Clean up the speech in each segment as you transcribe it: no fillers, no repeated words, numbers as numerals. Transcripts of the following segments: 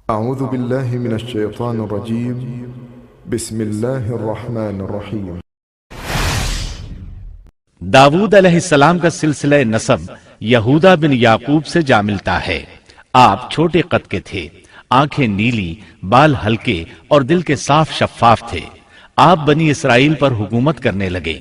أعوذ بالله من الشيطان الرجيم. بسم الله الرحمن الرحيم. داود علیہ السلام کا سلسلہ نسب یہودا بن یعقوب سے جا ملتا ہے۔ آپ چھوٹے قد کے تھے، آنکھیں نیلی، بال ہلکے اور دل کے صاف شفاف تھے۔ آپ بنی اسرائیل پر حکومت کرنے لگے۔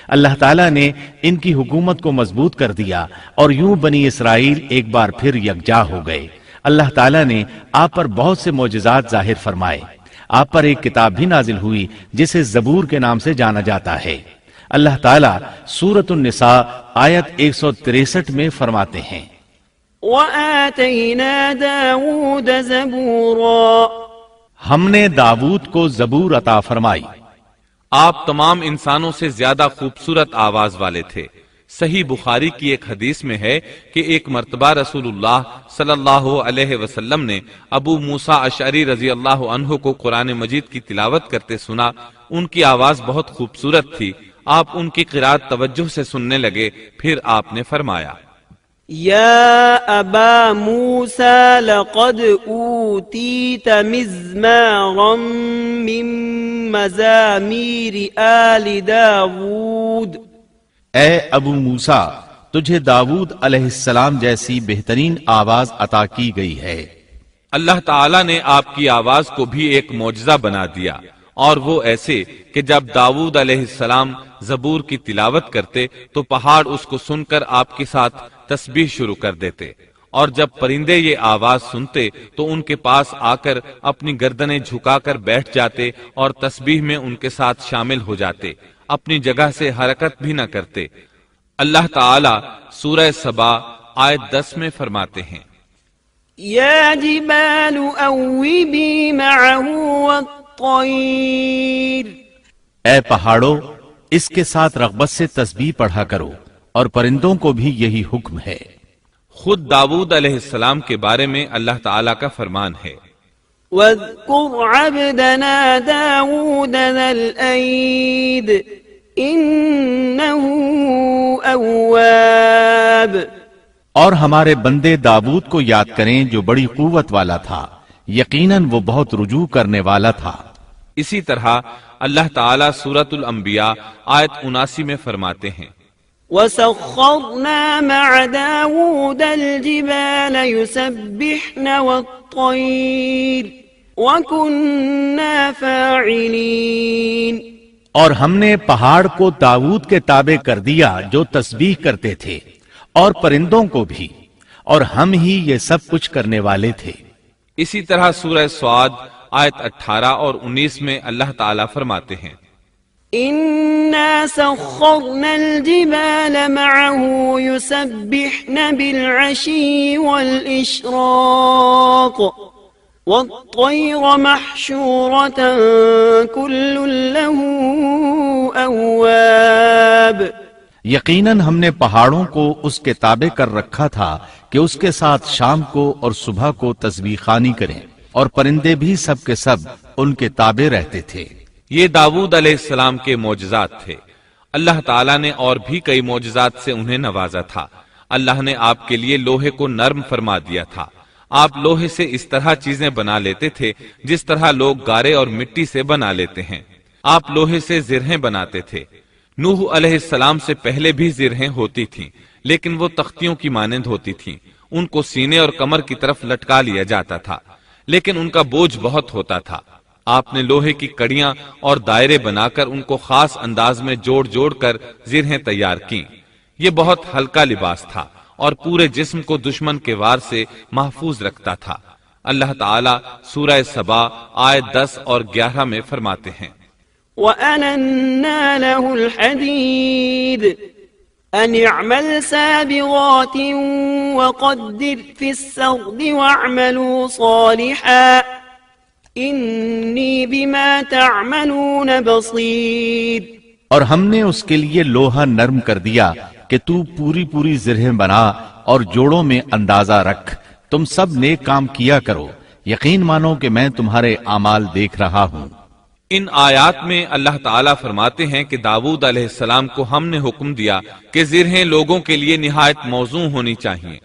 اللہ تعالیٰ نے ان کی حکومت کو مضبوط کر دیا اور یوں بنی اسرائیل ایک بار پھر یکجا ہو گئے۔ اللہ تعالیٰ نے آپ پر بہت سے معجزات ظاہر فرمائے۔ آپ پر ایک کتاب بھی نازل ہوئی جسے زبور کے نام سے جانا جاتا ہے۔ اللہ تعالیٰ سورۃ النساء آیت 163 میں فرماتے ہیں، وَآتَيْنَا دَاوُودَ زَبُورًا، ہم نے داود کو زبور عطا فرمائی۔ آپ تمام انسانوں سے زیادہ خوبصورت آواز والے تھے۔ صحیح بخاری کی ایک حدیث میں ہے کہ ایک مرتبہ رسول اللہ صلی اللہ علیہ وسلم نے ابو موسیٰ اشعری رضی اللہ عنہ کو قرآن مجید کی تلاوت کرتے سنا۔ ان کی آواز بہت خوبصورت تھی۔ آپ ان کی قرات توجہ سے سننے لگے، پھر آپ نے فرمایا، یا ابا موسیٰ لقد اوتیت مزمارا من مزامیر آل داود، اے ابو موسیٰ، تجھے داود علیہ السلام جیسی بہترین آواز عطا کی گئی ہے۔ اللہ تعالیٰ نے آپ کی آواز کو بھی ایک معجزہ بنا دیا، اور وہ ایسے کہ جب داود علیہ السلام زبور کی تلاوت کرتے تو پہاڑ اس کو سن کر آپ کے ساتھ تسبیح شروع کر دیتے، اور جب پرندے یہ آواز سنتے تو ان کے پاس آ کر اپنی گردنیں جھکا کر بیٹھ جاتے اور تسبیح میں ان کے ساتھ شامل ہو جاتے، اپنی جگہ سے حرکت بھی نہ کرتے۔ اللہ تعالیٰ سورہ سبا آیت 10 میں فرماتے ہیں، یا جبال اوبی معه والطیر، اے پہاڑوں، اس کے ساتھ رغبت سے تسبیح پڑھا کرو، اور پرندوں کو بھی یہی حکم ہے۔ خود داود علیہ السلام کے بارے میں اللہ تعالیٰ کا فرمان ہے، واذکر عبدنا داود ذا الأید انه اواب، اور ہمارے بندے داود کو یاد کریں جو بڑی قوت والا تھا، یقیناً وہ بہت رجوع کرنے والا تھا۔ اسی طرح اللہ تعالیٰ سورۃ الانبیاء آیت 79 میں فرماتے ہیں، وسخرنا مع داود الجبال يسبحن والطير وكنا فاعلين، اور ہم نے پہاڑ کو داود کے تابع کر دیا جو تسبیح کرتے تھے، اور پرندوں کو بھی، اور ہم ہی یہ سب کچھ کرنے والے تھے۔ اسی طرح سورہ سعد آیت 18 اور 19 میں اللہ تعالیٰ فرماتے ہیں، إنا سخرنا الجبال معه يسبحن بالعشي والإشراق والطير محشورة كل له أواب، یقیناً ہم نے پہاڑوں کو اس کے تابع کر رکھا تھا کہ اس کے ساتھ شام کو اور صبح کو تسبیح خوانی کریں، اور پرندے بھی سب کے سب ان کے تابع رہتے تھے۔ یہ داود علیہ السلام کے معجزات تھے۔ اللہ تعالیٰ نے اور بھی کئی معجزات سے انہیں نوازا تھا۔ اللہ نے آپ کے لیے لوہے کو نرم فرما دیا تھا۔ آپ لوہے سے اس طرح چیزیں بنا لیتے تھے جس طرح لوگ گارے اور مٹی سے بنا لیتے ہیں۔ آپ لوہے سے زرہیں بناتے تھے۔ نوح علیہ السلام سے پہلے بھی زرہیں ہوتی تھیں، لیکن وہ تختیوں کی مانند ہوتی تھیں۔ ان کو سینے اور کمر کی طرف لٹکا لیا جاتا تھا، لیکن ان کا بوجھ بہت ہوتا تھا۔ آپ نے لوہے کی کڑیاں اور دائرے بنا کر ان کو خاص انداز میں جوڑ جوڑ کر زرہیں تیار کیں۔ یہ بہت ہلکا لباس تھا اور پورے جسم کو دشمن کے وار سے محفوظ رکھتا تھا۔ اللہ تعالیٰ سورہ سبا آیت 10 اور 11 میں فرماتے ہیں، وَأَلَنَّا لَهُ الْحَدِيدِ أَنِ اعْمَلْ سَابِغَاتٍ وَقَدِّرْ فِي السَّرْدِ وَاعْمَلُوا صَالِحًا إِنِّي بِمَا تَعْمَلُونَ بَصِيرٌ، اور ہم نے اس کے لیے لوہا نرم کر دیا کہ تو پوری پوری زرہیں بنا اور جوڑوں میں اندازہ رکھ، تم سب نیک کام کیا کرو، یقین مانو کہ میں تمہارے اعمال دیکھ رہا ہوں۔ ان آیات میں اللہ تعالیٰ فرماتے ہیں کہ داود علیہ السلام کو ہم نے حکم دیا کہ زرہیں لوگوں کے لیے نہایت موزوں ہونی چاہیے،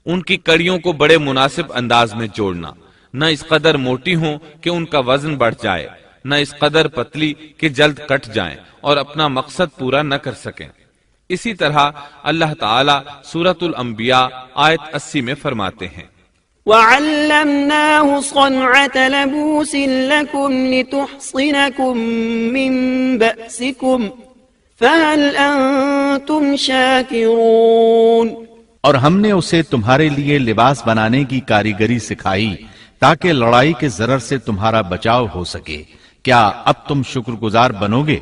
ان کی کڑیوں کو بڑے مناسب انداز میں جوڑنا، نہ اس قدر موٹی ہوں کہ ان کا وزن بڑھ جائے، نہ اس قدر پتلی کہ جلد کٹ جائیں اور اپنا مقصد پورا نہ کر سکیں۔ اسی طرح اللہ تعالیٰ سورۃ الانبیاء آیت 80 میں فرماتے ہیں، وَعَلَّمْنَاهُ صَنْعَةَ لَبُوسٍ لَكُمْ لِتُحْصِنَكُمْ مِنْ بَأْسِكُمْ فَهَلْ أَنْتُمْ شَاكِرُونَ۔ اور ہم نے اسے تمہارے لیے لباس بنانے کی کاریگری سکھائی تاکہ لڑائی کے ضرر سے تمہارا بچاؤ ہو سکے، کیا اب تم شکر گزار بنو گے؟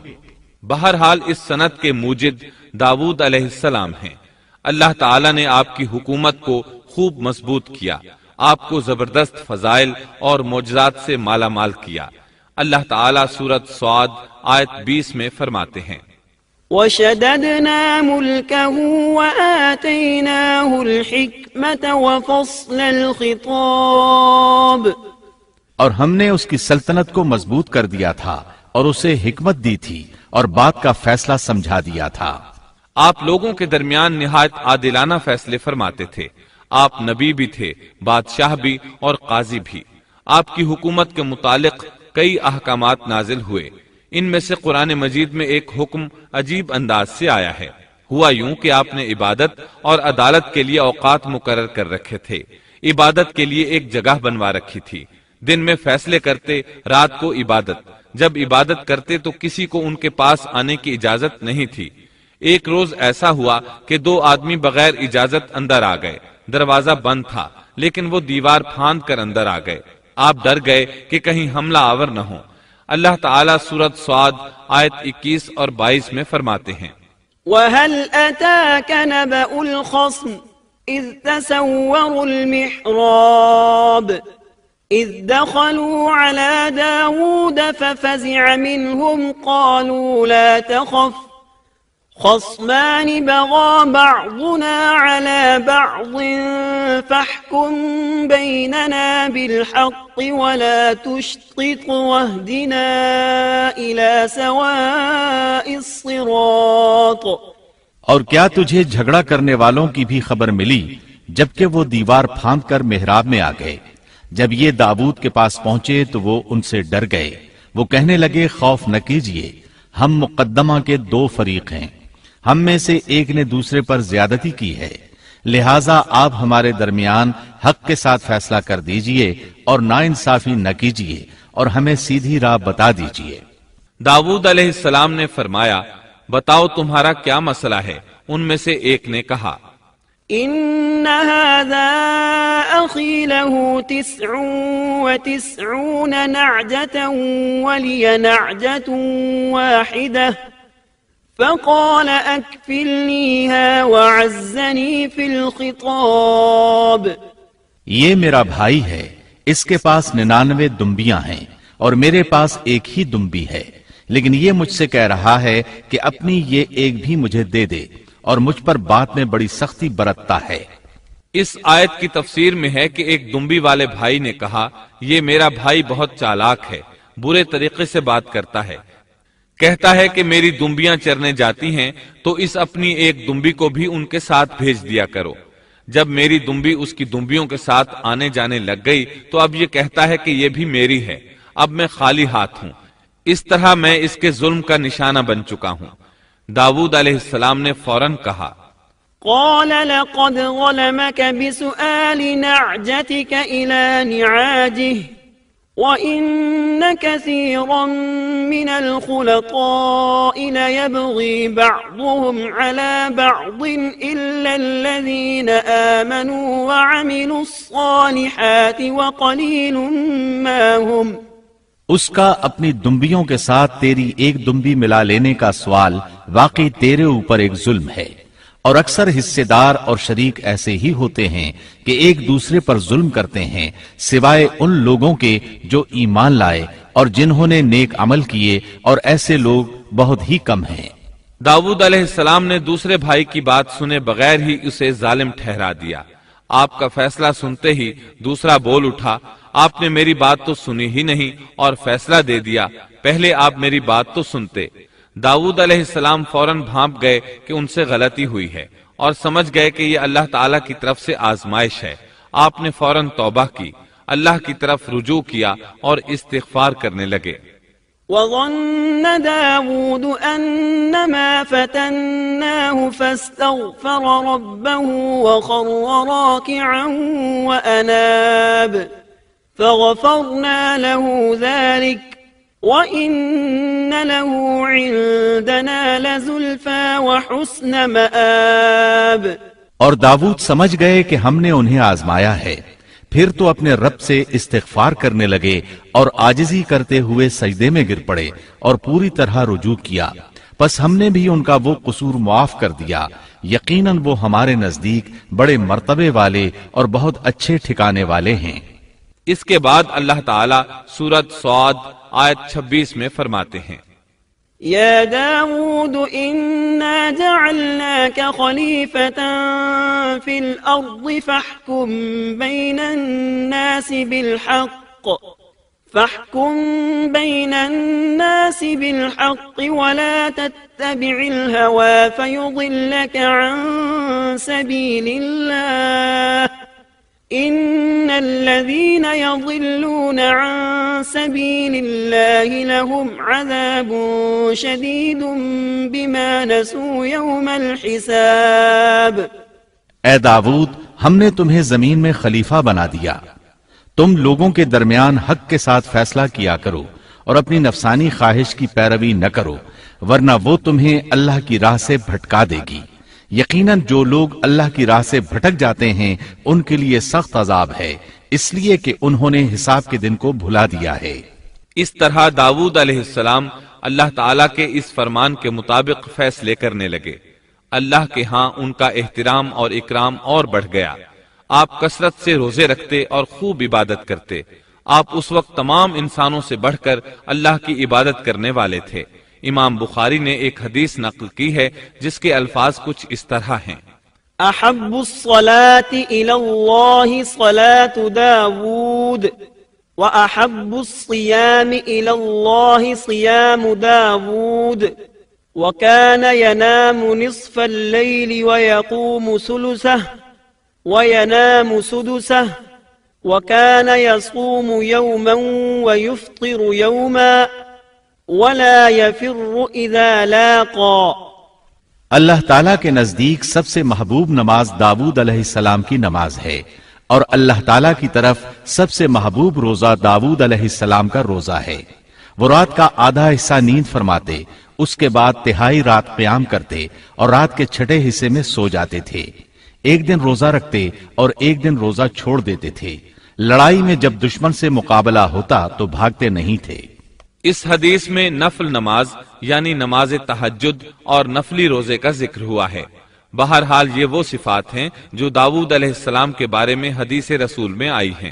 بہرحال اس صنعت کے موجد داؤد علیہ السلام ہیں۔ اللہ تعالیٰ نے آپ کی حکومت کو خوب مضبوط کیا، آپ کو زبردست فضائل اور معجزات سے مالا مال کیا۔ اللہ تعالیٰ سورۃ صاد آیت 20 میں فرماتے ہیں، وَشَدَدْنَا مُلْكَهُ وَآتَيْنَاهُ الْحِكْمَةَ وَفَصْلَ الْخِطَابِ، اور ہم نے اس کی سلطنت کو مضبوط کر دیا تھا اور اسے حکمت دی تھی اور بات کا فیصلہ سمجھا دیا تھا۔ آپ لوگوں کے درمیان نہایت عادلانہ فیصلے فرماتے تھے۔ آپ نبی بھی تھے، بادشاہ بھی اور قاضی بھی۔ آپ کی حکومت کے متعلق کئی احکامات نازل ہوئے، ان میں سے قرآن مجید میں ایک حکم عجیب انداز سے آیا ہے۔ ہوا یوں کہ آپ نے عبادت اور عدالت کے لیے اوقات مقرر کر رکھے تھے۔ عبادت کے لیے ایک جگہ بنوا رکھی تھی، دن میں فیصلے کرتے، رات کو عبادت۔ جب عبادت کرتے تو کسی کو ان کے پاس آنے کی اجازت نہیں تھی۔ ایک روز ایسا ہوا کہ 2 آدمی بغیر اجازت اندر آ گئے۔ دروازہ بند تھا لیکن وہ دیوار پھاند کر اندر آ گئے۔ آپ ڈر گئے کہ کہیں حملہ آور نہ ہو۔ اللہ تعالیٰ سورۃ صاد آیت 21 اور 22 میں فرماتے ہیں، وَهَلْ أَتَاكَ نَبَأُ الْخَصْمِ إِذْ تَسَوَّرُوا الْمِحْرَابَ إِذْ دَخَلُوا عَلَى دَاوُودَ فَفَزِعَ مِنْهُمْ قَالُوا لَا تَخَفْ خصمان بغى بعضنا على بعض فاحكم بيننا بالحق ولا تشطط واهدنا إلى سواء الصراط۔ اور کیا تجھے جھگڑا کرنے والوں کی بھی خبر ملی جبکہ وہ دیوار پھاند کر محراب میں آ گئے؟ جب یہ داؤد کے پاس پہنچے تو وہ ان سے ڈر گئے۔ وہ کہنے لگے، خوف نہ کیجیے، ہم مقدمہ کے 2 فریق ہیں، ہم میں سے ایک نے دوسرے پر زیادتی کی ہے، لہٰذا آپ ہمارے درمیان حق کے ساتھ فیصلہ کر دیجئے اور ناانصافی نہ کیجیے اور ہمیں سیدھی راہ بتا دیجئے۔ داؤد علیہ السلام نے فرمایا، بتاؤ تمہارا کیا مسئلہ ہے؟ ان میں سے ایک نے کہا، إن هذا أخي له 99 نعجة ولي نعجة واحدة فقال أكفلنيها وعزني في الخطاب۔ یہ میرا بھائی ہے، اس کے پاس 99 دمبیاں ہیں اور میرے پاس ایک ہی دمبی ہے، لیکن یہ مجھ سے کہہ رہا ہے کہ اپنی یہ ایک بھی مجھے دے دے اور مجھ پر بات میں بڑی سختی برتتا ہے۔ اس آیت کی تفسیر میں ہے کہ ایک دمبی والے بھائی نے کہا، یہ میرا بھائی بہت چالاک ہے، برے طریقے سے بات کرتا ہے، کہتا ہے کہ میری دمبیاں چرنے جاتی ہیں تو اس اپنی ایک دمبی کو بھی ان کے ساتھ بھیج دیا کرو۔ جب میری دمبی اس کی دمبیوں کے ساتھ آنے جانے لگ گئی تو اب یہ کہتا ہے کہ یہ بھی میری ہے، اب میں خالی ہاتھ ہوں۔ اس طرح میں اس کے ظلم کا نشانہ بن چکا ہوں۔ داؤد علیہ السلام نے فوراً کہا، قال لقد ظلمك بسؤال نعجتك إلى نعاجه وَإِنَّ كَثِيرًا مِنَ الْخُلَطَاءِ لَيَبْغِي بَعْضُهُمْ عَلَى بَعْضٍ إِلَّا الَّذِينَ آمَنُوا وَعَمِلُوا الصَّالِحَاتِ وَقَلِيلٌ مَا هُمْ۔ اس کا اپنی دمبیوں کے ساتھ تیری ایک دمبی ملا لینے کا سوال واقعی تیرے اوپر ایک ظلم ہے، اور اکثر حصے دار اور شریک ایسے ہی ہوتے ہیں کہ ایک دوسرے پر ظلم کرتے ہیں، سوائے ان لوگوں کے جو ایمان لائے اور جنہوں نے نیک عمل کیے، اور ایسے لوگ بہت ہی کم ہیں۔ داؤد علیہ السلام نے دوسرے بھائی کی بات سنے بغیر ہی اسے ظالم ٹھہرا دیا۔ آپ کا فیصلہ سنتے ہی دوسرا بول اٹھا، آپ نے میری بات تو سنی ہی نہیں اور فیصلہ دے دیا، پہلے آپ میری بات تو سنتے۔ داؤد علیہ السلام فوراً بھانپ گئے کہ ان سے غلطی ہوئی ہے اور سمجھ گئے کہ یہ اللہ تعالیٰ کی طرف سے آزمائش ہے۔ آپ نے فوراً توبہ کی اللہ کی طرف رجوع کیا اور استغفار کرنے لگے۔ وظن داود أنما فتناه فاستغفر ربه وخر راكعا وأناب فغفرنا له ذلك وإن له عندنا لزلفى وحسن مآب۔ اور داود سمجھ گئے کہ ہم نے انہیں آزمایا ہے، پھر تو اپنے رب سے استغفار کرنے لگے اور عاجزی کرتے ہوئے سجدے میں گر پڑے اور پوری طرح رجوع کیا، پس ہم نے بھی ان کا وہ قصور معاف کر دیا، یقیناً وہ ہمارے نزدیک بڑے مرتبے والے اور بہت اچھے ٹھکانے والے ہیں۔ اس کے بعد اللہ تعالیٰ سورۃ صاد آیت 26 میں فرماتے ہیں، يا داود إنا جعلناك خليفة في الأرض فاحكم بين الناس بالحق ولا تتبع الهوى فيضلك عن سبيل الله إن الذين يضلون عن سبيل الله لهم عذاب شديد بما نسوا يوم الحساب۔ اے داود، ہم نے تمہیں زمین میں خلیفہ بنا دیا، تم لوگوں کے درمیان حق کے ساتھ فیصلہ کیا کرو اور اپنی نفسانی خواہش کی پیروی نہ کرو، ورنہ وہ تمہیں اللہ کی راہ سے بھٹکا دے گی۔ یقیناً جو لوگ اللہ کی راہ سے بھٹک جاتے ہیں ان کے لیے سخت عذاب ہے، اس لیے کہ انہوں نے حساب کے دن کو بھلا دیا ہے۔ اس طرح داود علیہ السلام اللہ تعالیٰ کے اس فرمان کے مطابق فیصلے کرنے لگے۔ اللہ کے ہاں ان کا احترام اور اکرام اور بڑھ گیا۔ آپ کثرت سے روزے رکھتے اور خوب عبادت کرتے۔ آپ اس وقت تمام انسانوں سے بڑھ کر اللہ کی عبادت کرنے والے تھے۔ امام بخاری نے ایک حدیث نقل کی ہے جس کے الفاظ کچھ اس طرح ہیں، احب الصلاة الى اللہ صلاة داود واحب الصيام الى اللہ صيام داود وكان ينام نصف الليل ويقوم ثلثه وينام سدسه وكان يصوم يوما ويفطر يوما ولا يفر اذا لاقى۔ اللہ تعالیٰ کے نزدیک سب سے محبوب نماز داود علیہ السلام کی نماز ہے، اور اللہ تعالیٰ کی طرف سب سے محبوب روزہ داود علیہ السلام کا روزہ ہے۔ وہ رات کا آدھا حصہ نیند فرماتے، اس کے بعد تہائی رات قیام کرتے اور رات کے چھٹے حصے میں سو جاتے تھے۔ ایک دن روزہ رکھتے اور ایک دن روزہ چھوڑ دیتے تھے۔ لڑائی میں جب دشمن سے مقابلہ ہوتا تو بھاگتے نہیں تھے۔ اس حدیث میں نفل نماز یعنی نماز تہجد اور نفلی روزے کا ذکر ہوا ہے۔ بہرحال یہ وہ صفات ہیں جو داود علیہ السلام کے بارے میں حدیث رسول میں آئی ہیں۔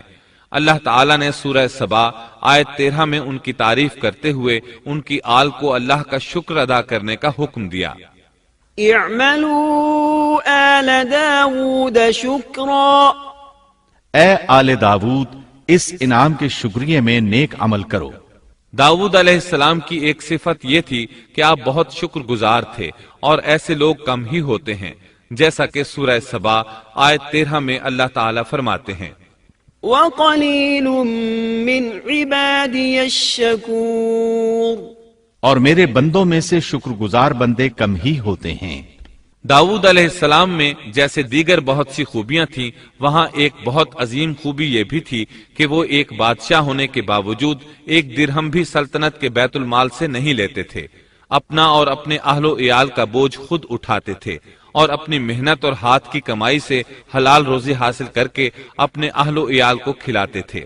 اللہ تعالیٰ نے سورہ سبا آیت 13 میں ان کی تعریف کرتے ہوئے ان کی آل کو اللہ کا شکر ادا کرنے کا حکم دیا۔ اعملوا آل داود شکرا، اے آل داود اس انعام کے شکریہ میں نیک عمل کرو۔ داود علیہ السلام کی ایک صفت یہ تھی کہ آپ بہت شکر گزار تھے، اور ایسے لوگ کم ہی ہوتے ہیں، جیسا کہ سورہ سبا آیت 13 میں اللہ تعالیٰ فرماتے ہیں، وَقَلِيلٌ مِّنْ عِبَادِيَ الشَّكُورُ، اور میرے بندوں میں سے شکر گزار بندے کم ہی ہوتے ہیں۔ داود علیہ السلام میں جیسے دیگر بہت سی خوبیاں تھیں، وہاں ایک بہت عظیم خوبی یہ بھی تھی کہ وہ ایک بادشاہ ہونے کے باوجود ایک درہم بھی سلطنت کے بیت المال سے نہیں لیتے تھے۔ اپنا اور اپنے اہل و عیال کا بوجھ خود اٹھاتے تھے، اور اپنی محنت اور ہاتھ کی کمائی سے حلال روزی حاصل کر کے اپنے اہل و عیال کو کھلاتے تھے۔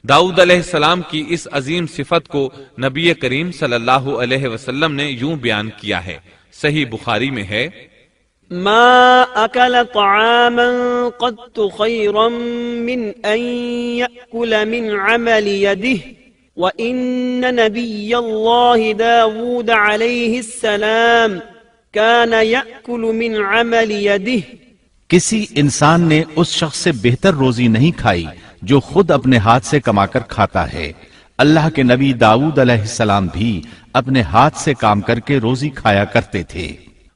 داؤد علیہ السلام کی اس عظیم صفت کو نبی کریم صلی اللہ علیہ وسلم نے یوں بیان کیا ہے، صحیح بخاری میں ہے، ما اکل طعاما قط خیرا من ان یأکل من عمل یده وان نبی اللہ داود علیہ السلام كان يأكل من عمل يده، کسی انسان نے اس شخص سے بہتر روزی نہیں کھائی جو خود اپنے ہاتھ سے کما کر کھاتا ہے۔ اللہ کے نبی داؤد علیہ السلام بھی اپنے ہاتھ سے کام کر کے روزی کھایا کرتے تھے۔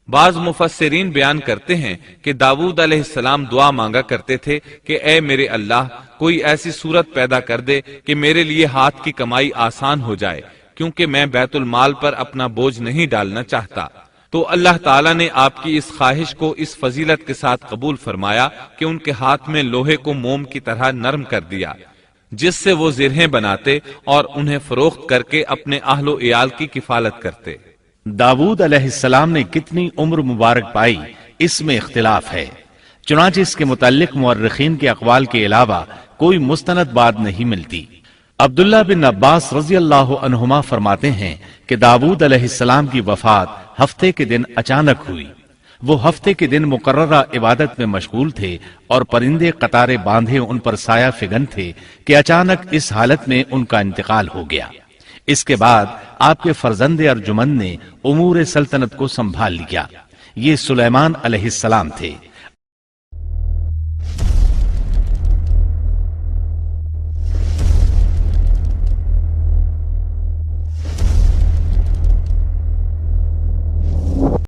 بعض مفسرین بیان کرتے ہیں کہ داؤد علیہ السلام دعا مانگا کرتے تھے کہ اے میرے اللہ، کوئی ایسی صورت پیدا کر دے کہ میرے لیے ہاتھ کی کمائی آسان ہو جائے، کیونکہ میں بیت المال پر اپنا بوجھ نہیں ڈالنا چاہتا۔ تو اللہ تعالیٰ نے آپ کی اس خواہش کو اس فضیلت کے ساتھ قبول فرمایا کہ ان کے ہاتھ میں لوہے کو موم کی طرح نرم کر دیا، جس سے وہ زرہیں بناتے اور انہیں فروخت کر کے اپنے اہل و عیال کی کفالت کرتے۔ داود علیہ السلام نے کتنی عمر مبارک پائی، اس میں اختلاف ہے، چنانچہ اس کے متعلق مورخین کے اقوال کے علاوہ کوئی مستند بات نہیں ملتی۔ عبداللہ بن عباس رضی اللہ عنہما فرماتے ہیں کہ داود علیہ السلام کی وفات ہفتے کے دن اچانک ہوئی۔ وہ ہفتے کے دن مقررہ عبادت میں مشغول تھے اور پرندے قطارے باندھے ان پر سایہ فگن تھے کہ اچانک اس حالت میں ان کا انتقال ہو گیا۔ اس کے بعد آپ کے فرزند ارجمند نے امور سلطنت کو سنبھال لیا۔ یہ سلیمان علیہ السلام تھے۔